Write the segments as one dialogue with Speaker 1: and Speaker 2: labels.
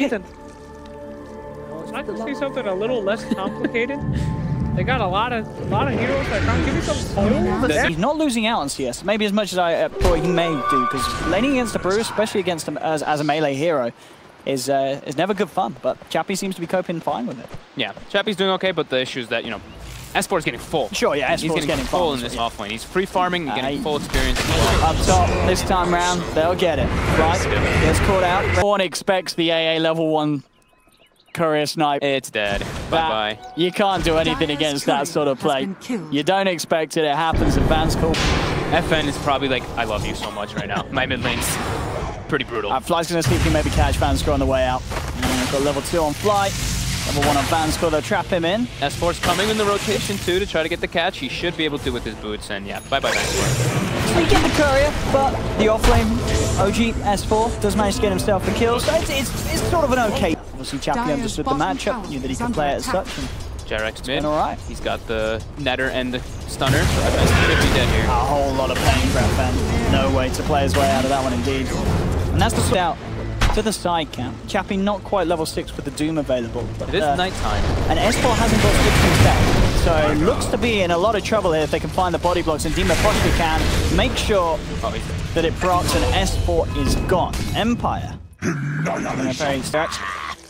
Speaker 1: I was trying to see something a little less complicated. They got a lot of heroes that can't give you some.
Speaker 2: He's not losing out on CS, maybe as much as I thought he may do, because laning against the Brew, especially against him as a melee hero, is never good fun. But Chappie seems to be coping fine with it.
Speaker 3: Yeah, Chappie's doing okay, but the issue is that, you know, S4 is getting full.
Speaker 2: Sure, yeah, S4
Speaker 3: is getting full in this offlane. He's free farming and getting full experience.
Speaker 2: Up top, this time round, they'll get it. Right, gets caught out. No one expects the AA level 1 courier snipe.
Speaker 3: It's dead. Bye-bye.
Speaker 2: You can't do anything against that sort of play. You don't expect it, it happens in Vanscool.
Speaker 3: FN is probably like, I love you so much right now. My mid lane's pretty brutal.
Speaker 2: Fly's gonna see if he can maybe catch Vanscool on the way out. And got level 2 on Fly. Level 1 on Vanscool, they'll trap him in.
Speaker 3: S4's coming in the rotation too to try to get the catch. He should be able to with his boots, and yeah, bye-bye Vanscool.
Speaker 2: So you get the courier, but the offlane OG S4 does manage to get himself the kill, so it's sort of an okay. Obviously Chappie understood the matchup, knew that he could play it as such.
Speaker 3: Jarek's mid.
Speaker 2: All right.
Speaker 3: He's got the netter and the stunner, so FN should be dead here.
Speaker 2: A whole lot of pain for FN. No way to play his way out of that one indeed. And that's the sort out to the side camp. Chappie not quite level 6 with the Doom available. But,
Speaker 3: it is nighttime.
Speaker 2: And S4 hasn't got 16 stacks. So it looks to be in a lot of trouble here if they can find the body blocks, and DreamLeague can make sure that it procs and S4 is gone. Empire. Very stretched.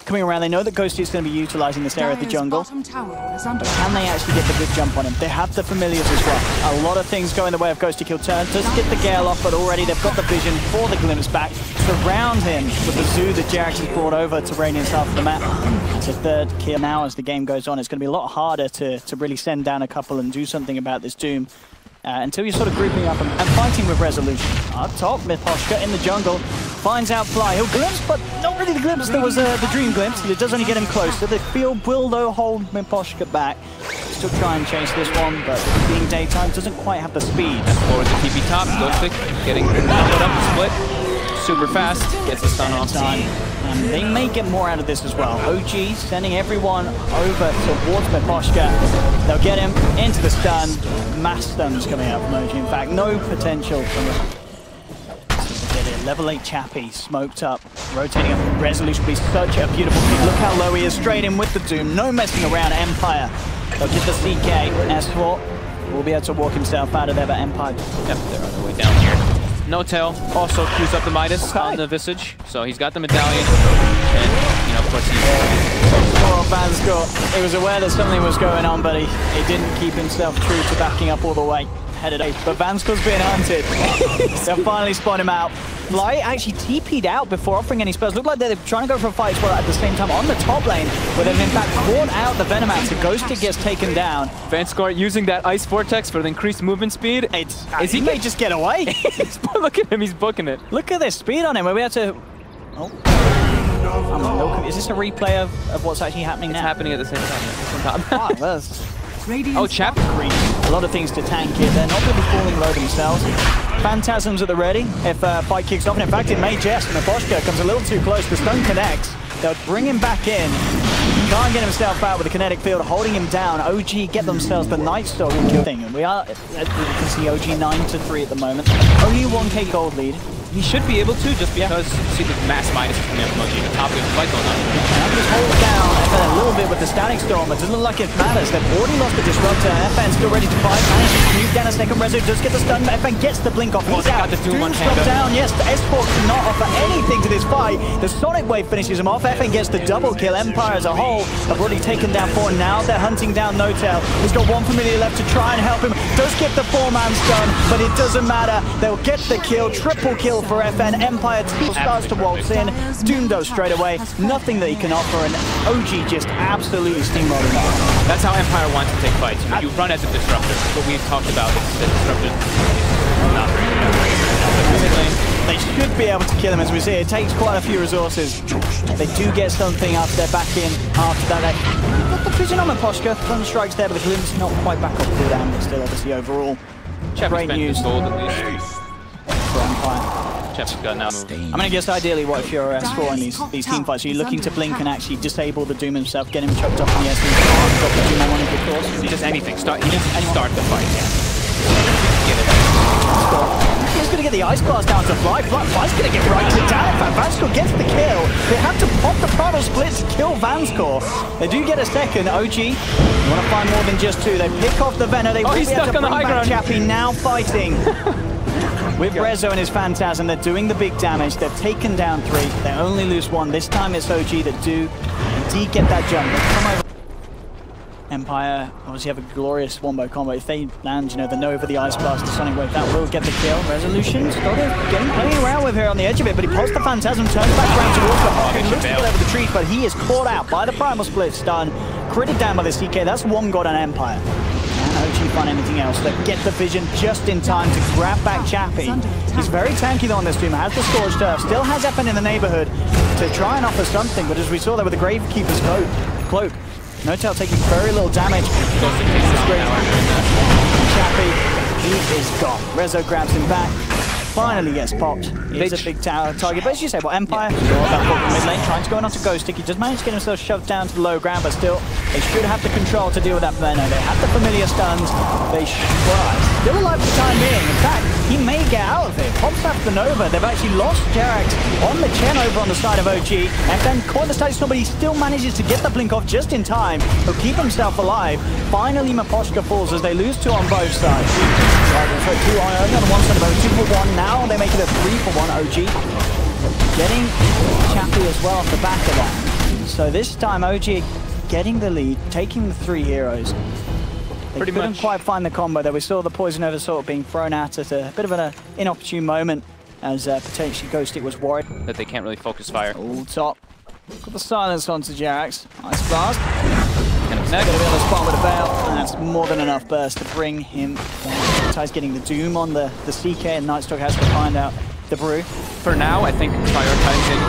Speaker 2: Coming around, they know that Ghosty is going to be utilizing this area of the jungle. But can they actually get the good jump on him? They have the familiars as well. A lot of things go in the way of Ghosty kill turn. Does get the Gale off, but already they've got the vision for the glimpse back. Surround him with the zoo that Jarex has brought over to Radiant's half of the map. It's a third kill. Now as the game goes on, it's going to be a lot harder to really send down a couple and do something about this Doom. Until you're sort of grouping up and fighting with resolution. Up top, MidasHim in the jungle. Finds out Fly. He'll glimpse, but not really the glimpse. There was the dream glimpse. It does only get him closer. The field will, though, hold MidasHim back. Still try and chase this one, but being daytime doesn't quite have the speed.
Speaker 3: Forward to TP top. Ghostic getting numbered up the split. Super fast. Gets the stun off time.
Speaker 2: And they may get more out of this as well. OG sending everyone over towards MidasHim. They'll get him into the stun. Mass stuns coming out from OG. In fact, no potential from it. Level 8 Chappie, smoked up, rotating up. Resolution will be such a beautiful kick. Look how low he is, straight in with the Doom. No messing around, Empire. They'll get the CK. S4 will be able to walk himself out of there, but Empire,
Speaker 3: yep, they're on their way down here. No tail, also queues up the Midas on the Visage, so he's got the medallion, and, you know, of course
Speaker 2: he was aware that something was going on, but he didn't keep himself true to backing up all the way. Headed out, but Vanscool's being hunted. They'll finally spot him out. Fly actually TP'd out before offering any spells. Looked like they're trying to go for a fight as well at the same time on the top lane, where they've in fact caught out the Venomax. The Ghosty gets taken down.
Speaker 3: Vanscool using that Ice Vortex for the increased movement speed.
Speaker 2: He may just get away.
Speaker 3: Look at him, he's booking it.
Speaker 2: Look at this speed on him, where we have to... Oh. Is this a replay of what's actually happening now?
Speaker 3: It's happening at the same time.
Speaker 2: That's...
Speaker 3: Oh, Chappie.
Speaker 2: A lot of things to tank here. They're not going to be falling low themselves. Phantasms at the ready if fight kicks off. And in fact, it may jest. And MidasHim comes a little too close. The stun connects. They'll bring him back in. Can't get himself out with the kinetic field, holding him down. OG get themselves the Night Stalk thing. And we are, as you can see, OG 9-3 at the moment. Only 1k gold lead.
Speaker 3: He should be able to, just because see the mass Midas is coming up from OG. The top of the fight going on.
Speaker 2: Now just hold down FN a little bit with the Static Storm. It doesn't look like it matters. They've already lost the Disruptor. FN still ready to fight. Manages to move down a second resolute. Does get the stun. FN gets the blink off. He's out. Doom's dropped down. Yes, the S4 cannot offer anything to this fight. The Sonic Wave finishes him off. FN gets the double kill. Empire as a whole have already taken down 4. Now they're hunting down No-Tail. He's got one familiar left to try and help him. Does get the 4-man stun, but it doesn't matter. They'll get the kill. Triple kill for FN. Empire starts to waltz in. Doom does straight away. Nothing that he can offer, and OG just absolutely steamrolling off.
Speaker 3: That's how Empire wants to take fights. You know, you run at the Disruptor. That's what we've talked about. The Disruptor is not very good.
Speaker 2: They should be able to kill him, as we see. It takes quite a few resources. They do get something after they're back in. After that, they've got the vision on MidasHim. Thunder strikes there, but the glimpse not quite back off cooldown, but still, obviously, overall. Great news
Speaker 3: gold at least.
Speaker 2: For Empire.
Speaker 3: Got now
Speaker 2: I'm going to guess ideally what if you're S4 in these team fights, are you looking to blink and actually disable the Doom himself, get him choked up in the SD, drop the Doom on one of the course?
Speaker 3: Just anything. Start the fight, yeah.
Speaker 2: He's going to get the Ice Blast down to Fly. Fly's going to get right to down. In fact, Vanscore gets the kill. They have to pop the Primal Splits to kill Vanscore. They do get a second. OG, you want to find more than just two. They pick off the Venom. They
Speaker 3: he's stuck on the high ground.
Speaker 2: Chappie now fighting. With Rezo and his Phantasm, they're doing the big damage. They've taken down 3. They only lose 1. This time it's OG that do indeed get that jump. They come over. Empire obviously have a glorious wombo combo. If they land, you know, the Nova, the Ice Blast, the Sonic Wave, that will get the kill. Resolution's got it, getting playing around with here on the edge of it, but he pops the Phantasm, turns back around towards the Hawk. He looks to get over the trees, but he is caught out by the Primal Split stun. Critted down by the CK. That's one god on Empire. And OG find anything else. They get the vision just in time to grab back Chappie. He's very tanky though on this team. Has the Scorch Turf, still has FN in the neighborhood to try and offer something, but as we saw there with the Gravekeeper's cloak, N0tail taking very little damage. Chappie, he is gone. Rezo grabs him back. Finally gets popped. It's a big tower target. But as you say, well, Empire, that ball from mid lane, trying to go in onto Ghost Stick. He just managed to get himself shoved down to the low ground, but still, they should have the control to deal with that Venom. They have the familiar stuns. They still alive for the time being. In fact, he may get out of it. Pops up the Nova. They've actually lost Jerax on the Chen over on the side of OG. And then caught the side but he still manages to get the blink off just in time. He'll keep himself alive. Finally, Miposhka falls as they lose 2 on both sides. So 2 on only on one side of OG, 2 for 1. Now they make it a 3 for 1. OG getting Chappie as well off the back of that. So this time OG getting the lead, taking the 3 heroes. They couldn't quite find the combo there. We saw the Poison Over sort of being thrown at a bit of an inopportune moment as potentially Ghost Stick was worried
Speaker 3: that they can't really focus fire.
Speaker 2: All top. Got the silence onto Jerax. Ice Blast. Going to be on the spot with a Veil, and that's more than enough burst to bring him down. Ty's getting the Doom on the CK, and Nightstalk has to find out the Brew.
Speaker 3: For now, I think prioritizing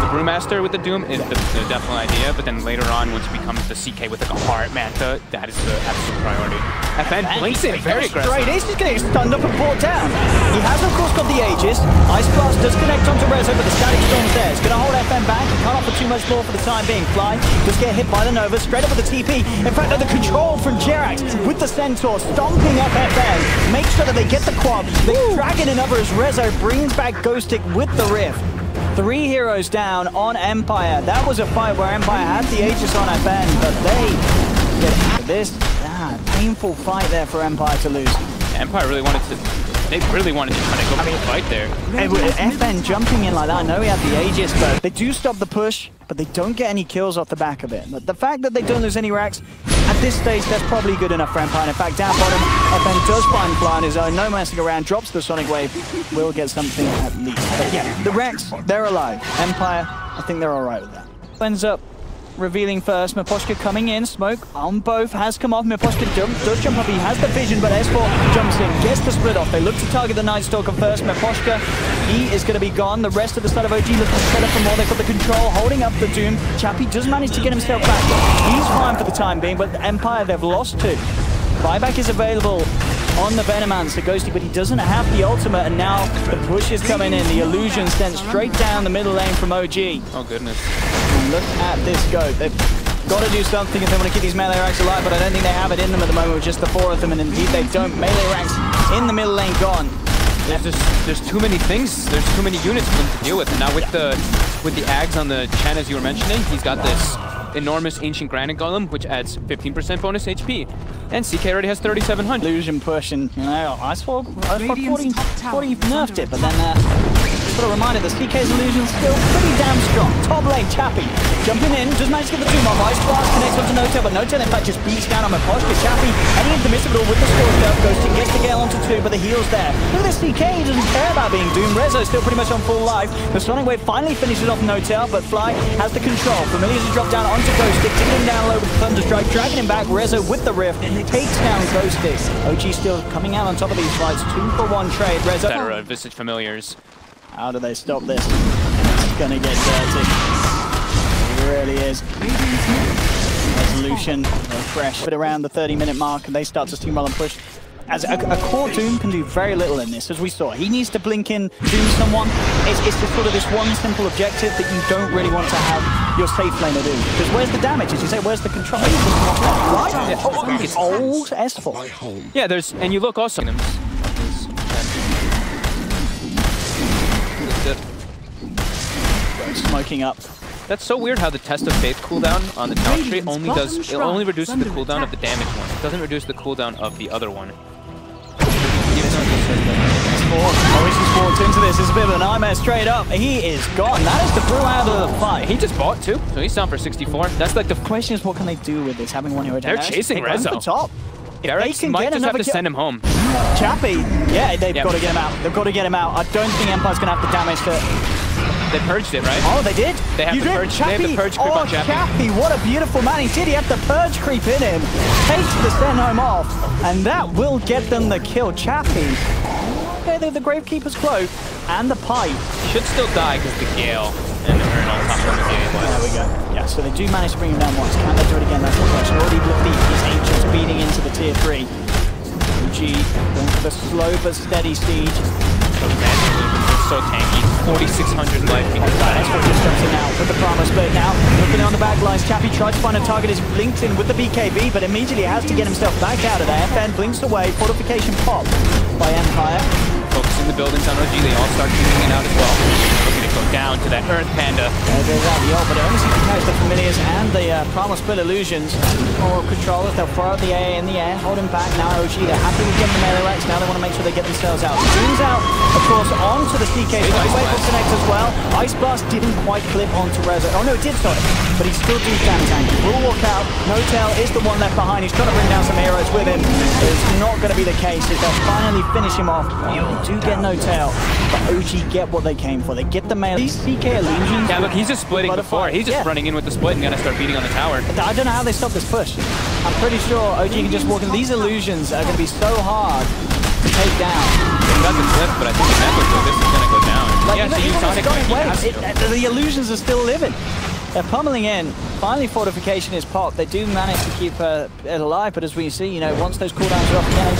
Speaker 3: the Brewmaster with the Doom is the definite idea, but then later on, once it becomes the CK with like a Heart Manta, that is the absolute priority. FN blinks it very aggressive.
Speaker 2: Straight Ace is getting stunned up and brought down. He has, of course, got the Aegis. Ice Blast does connect onto Rezo, but the Static Storm's there. It's going to hold FN back. He can't offer too much more for the time being. Fly does get hit by the Nova, straight up with the TP. In fact, the control from Jerax with the Centaur, stomping up FN. Make sure that they get the quad. They drag in another as Rezo brings back Ghost Stick with the Rift. 3 heroes down on Empire. That was a fight where Empire had the Aegis on FN, but they get this painful fight there for Empire to lose.
Speaker 3: Empire really wanted to. They really wanted to try to go for the fight there.
Speaker 2: FN jumping in like that. I know he had the Aegis, but they do stop the push, but they don't get any kills off the back of it. But the fact that they don't lose any racks, at this stage, that's probably good enough for Empire. In fact, down bottom, FN does find Fly on his own. No messing around, drops the Sonic Wave. Will get something at least. But yeah, the racks, they're alive. Empire, I think they're all right with that. Ends up revealing first. Miposhka coming in. Smoke on both has come off. Miposhka does jump up. He has the vision, but S4 jumps in, gets the split off. They look to target the Nightstalker first. Miposhka, he is going to be gone. The rest of the side of OG looking to set up for more. They've got the control, holding up the Doom. Chappie does manage to get himself back. He's fine for the time being, but Empire, they've lost 2. Buyback is available on the Venomancer Ghosty, but he doesn't have the ultimate, and now the push is coming in. The illusion sent straight down the middle lane from OG.
Speaker 3: Oh, goodness.
Speaker 2: And look at this go. They've got to do something if they want to keep these melee ranks alive, but I don't think they have it in them at the moment with just the 4 of them, and indeed they don't. Melee ranks in the middle lane gone.
Speaker 3: There's too many things. There's too many units for them to deal with. And now with the Ags on the Chen, as you were mentioning, he's got this enormous Ancient Granite Golem, which adds 15% bonus HP. And CK already has 3,700.
Speaker 2: Illusion push, and you know, Icefall 40 nerfed it, but then sort of reminded the CK's illusion still pretty damn strong. Top lane, Chappie jumping in, just managed to get the Doom off. Ice Blast connects onto N0tail, but N0tail in fact just beats down on Miposhka. Chappie heading into the midst of it all with the Scorch Turf. Ghost Stick gets the Gale onto 2, but the heal's there. Look at this CK, he doesn't care about being doomed. Rezo still pretty much on full life. The Sonic Wave finally finishes off N0tail, but Fly has the control. Familiars to drop down onto Ghost Stick, taking him down low with the Thunderstrike, dragging him back. Rezo with the Rift takes down Ghost Stick. OG still coming out on top of these fights. 2 for 1 trade. Rezo.
Speaker 3: Better Visage Familiars.
Speaker 2: How do they stop this? It's gonna get dirty. It really is. Resolution, fresh. But around the 30-minute mark, and they start to steamroll and push. as a core Doom can do very little in this, as we saw. He needs to blink in, Doom someone. It's just sort of this one simple objective that you don't really want to have your safe laner do. Because where's the damage? As you say, where's the control? Right? Yeah. Oh, it's old S4.
Speaker 3: Yeah, there's, and you look also.
Speaker 2: Smoking up.
Speaker 3: That's so weird how the Test of Faith cooldown on the talent tree only reduces the cooldown of the damage one. It doesn't reduce the cooldown of the other one.
Speaker 2: Oasis walked into this. It's a bit of a nightmare straight up. He is gone. That is the brew out of the fight.
Speaker 3: He just bought too, so he's down for 64. That's like the
Speaker 2: question is, what can they do with this? Having one hero down.
Speaker 3: They're chasing Rezo.
Speaker 2: Top.
Speaker 3: They might just have to send him home.
Speaker 2: Chappie, yeah, they've got to get him out. They've got to get him out. I don't think Empire's going to have the damage to...
Speaker 3: They purged it, right?
Speaker 2: Oh, they did?
Speaker 3: They have the purge. They have the purge creep on Chappie.
Speaker 2: Chappie, what a beautiful man. He did. He had the purge creep in him. Takes the send home off, and that will get them the kill. Chappie. Okay, the Gravekeeper's cloak and the pipe.
Speaker 3: Should still die because the Gale and the Urn on top of the game.
Speaker 2: There we go. Yeah, so they do manage to bring him down once. Can they do it again? That's the question. Already with these Ancients beating into the tier 3. G going for the slow but steady siege.
Speaker 3: So tanky. 4,600 life.
Speaker 2: That's what just jumps in now with the Primal Split now. Looking on the back lines, Chappie tried to find a target. He's blinked in with the BKB, but immediately has to get himself back out of there. FN blinks away. Fortification pop by Empire.
Speaker 3: Focusing the buildings on OG. They all start shooting it out as well. Looking to go down to that Earth Panda.
Speaker 2: There goes out the ult, but it only seems to catch the Familiars and the Primal Split illusions. More controllers, they'll throw out the AA in the air, hold him back. Now OG, they're happy with getting the melee racks. Now they want to make sure they get themselves out. Zooms out, of course, onto the CK. Wait for Connect as well. Ice Blast didn't quite clip onto Rezo. Oh no, it did, sorry. But he still do down tank. Will walk out. No-Tail is the one left behind. He's trying to bring down some heroes with him. It's not going to be the case. They'll finally finish him off. They do get No-Tail, but OG get what they came for. They get the melee. These CK illusions.
Speaker 3: Yeah, look, he's just splitting before. He's just running in with the split and gonna start beating on the tower.
Speaker 2: I don't know how they stop this push. I'm pretty sure OG can just walk in. These illusions are going to be so hard to take down.
Speaker 3: They got the clip, but I think the Necklace, this is gonna go down.
Speaker 2: Like,
Speaker 3: yeah, so you Sonic
Speaker 2: the illusions are still living. They're pummeling in. Finally, Fortification is popped. They do manage to keep it alive, but as we see, you know, once those cooldowns are off again,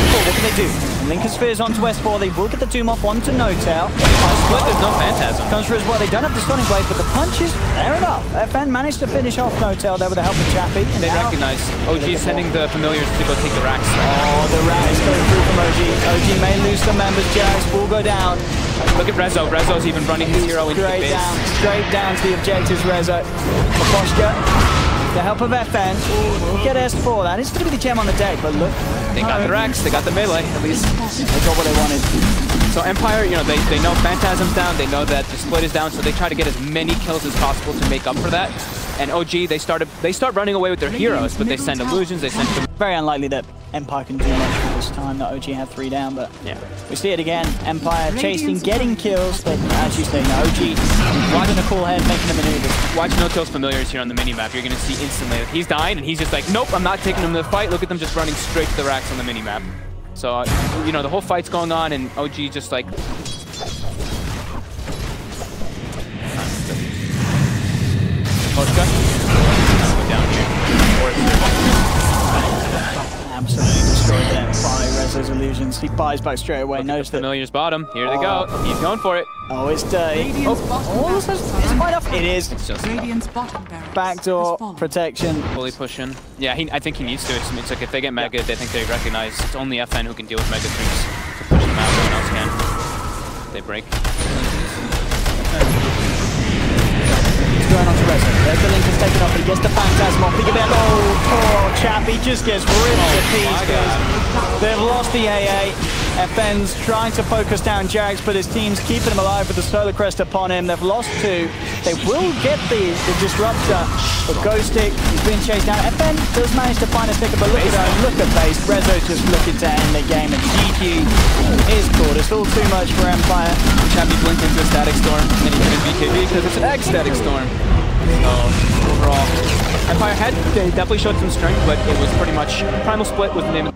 Speaker 2: what can they do? Linker Spheres onto S4. They will get the Doom off onto No-Tail.
Speaker 3: Split, there's no Phantasm.
Speaker 2: Comes through as well. They don't have the Sonic Blade, but the punches, fair enough. FN managed to finish off No-Tail there with the help of Chappie.
Speaker 3: They recognize OG sending the Familiars to go take the racks.
Speaker 2: Oh, the rack is going through from OG. OG may lose some members. Jax will go down.
Speaker 3: Look at Rezo. Rezo's even running his hero into the base.
Speaker 2: Straight down to the objectives, Rezo. Poshka. The help of FN will get S4. That is going to be the gem on the deck, but look.
Speaker 3: They got the racks, they got the melee, at least.
Speaker 2: They got what they wanted.
Speaker 3: So Empire, you know, they know Phantasm's down, they know that the split is down, so they try to get as many kills as possible to make up for that. And OG, they start running away with their heroes, but they send illusions, they send...
Speaker 2: Very unlikely that Empire can do much for this time, that OG had 3 down, but
Speaker 3: yeah,
Speaker 2: we see it again. Empire chasing, getting kills, but as you say, no, OG watching a cool head, making the maneuvers.
Speaker 3: Watch No-Tail's Familiars here on the minimap. You're going to see instantly that he's dying, and he's just like, nope, I'm not taking him to the fight. Look at them just running straight to the racks on the minimap. So, you know, the whole fight's going on, and OG just like... Down here.
Speaker 2: Absolutely destroyed them by Rezo's illusions. He buys back straight away. Knows that
Speaker 3: Familiars bottom. Here they go. He's going for it.
Speaker 2: Oh, it's dirty. Oh, it's quite enough. It is.
Speaker 3: It's just
Speaker 2: backdoor protection.
Speaker 3: Fully pushing. Yeah, I think he needs to. It's like if they get Mega, they think they recognize it's only FN who can deal with Mega Creeps to push them out. No one else can. They break.
Speaker 2: Going on to Rezo. There's the Linker's taken off, but he gets the Phantasm off. Oh, poor chap. He just gets ripped to pieces. They've lost the AA. FN's trying to focus down Jags, but his team's keeping him alive with the Solar Crest upon him. They've lost 2. They will get the Disruptor. But Ghost Stick, he's being chased down. FN does manage to find a sticker, but look at that. Look at base. Rezo's just looking to end the game, and GG is caught. It's all too much for Empire.
Speaker 3: Chappie blinked into a Static Storm, and then he hit his BKB because it's an X Static Storm. So, overall, Empire they definitely showed some strength, but it was pretty much Primal Split was the name of